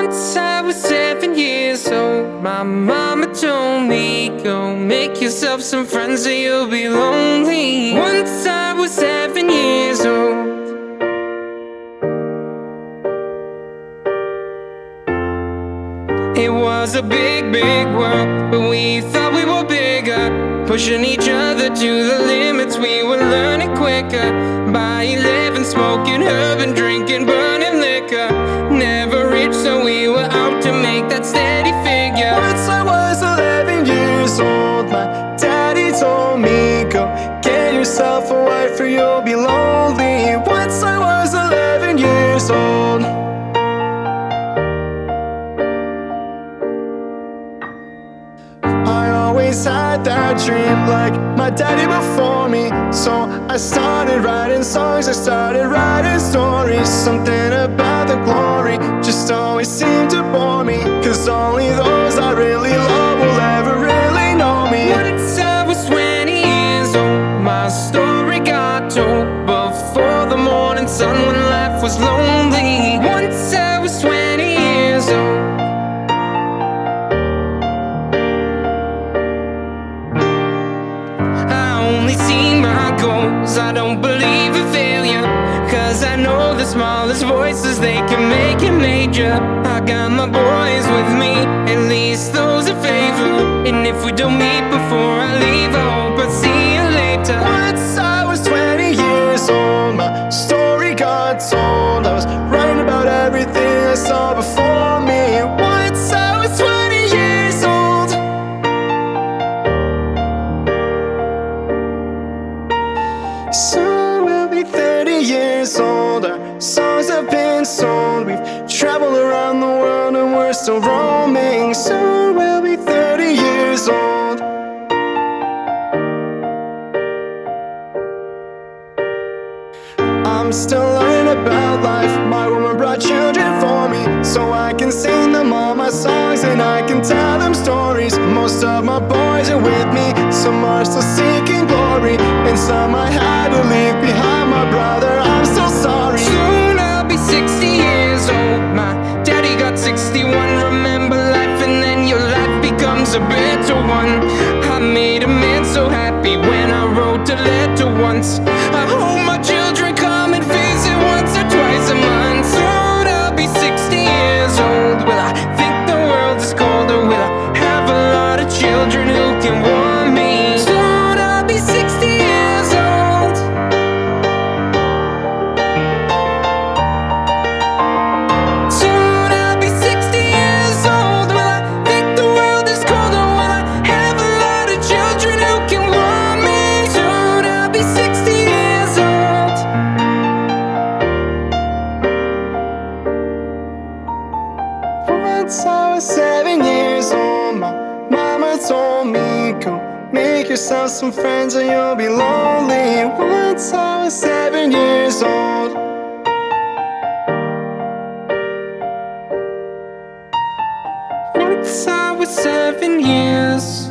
Once I was 7 years old, my mama told me, go make yourself some friends or you'll be lonely. Once I was 7 years old. It was a big, big world, but we thought we were bigger, pushing each other to the limits. We were learning quicker. By 11, smoking herb and drinking burning liquor. Never rich, so we were out to make that steady figure. Once I was 11 years old, my daddy told me, go get yourself a wife or you'll be lonely. Once I was 11 years old. I always had that dream like my daddy before me. So I started writing songs, I started writing stories. Something about the glory just always seemed to bore me, 'cause only those I really love will ever really know me. Once I was 20 years old, my story got told before the morning sun when life was lonely. Once I was 20 years old. I don't believe in failure, 'cause I know the smallest voices, they can make it major. I got my boys with me, at least those in favor. And if we don't meet before I leave, I hope I see you later. Once I was 20 years old, my story got told. I was writing about everything I saw before me. Once I was 20 years old. Soon we'll be 30 years old. Our songs have been sold. We've traveled around the world and we're still roaming. Soon we'll be 30 years old. I'm still learning about life. My woman brought children for me, so I can sing them all my songs and I can tell them stories. Most of my boys are with me, some are still seeking glory, and some I had to leave behind. My brother, I'm so sorry. Soon I'll be 60 years old. My daddy got 61. Remember life and then your life becomes a better one. I made a man so happy when I wrote a letter once. I hope my children come and visit once or twice a month. Soon I'll be 60 years old. Will I think the world is colder? Will I have a lot of children who can warm me? Soon I'll be 60 years old. Soon I'll be 60 years old. Will I think the world is colder? Will I have a lot of children who can warm me? Soon I'll be 60 years old. Once I was 7 years old, my mama told me, go make yourself some friends or you'll be lonely. Once I was 7 years old. Once I was 7 years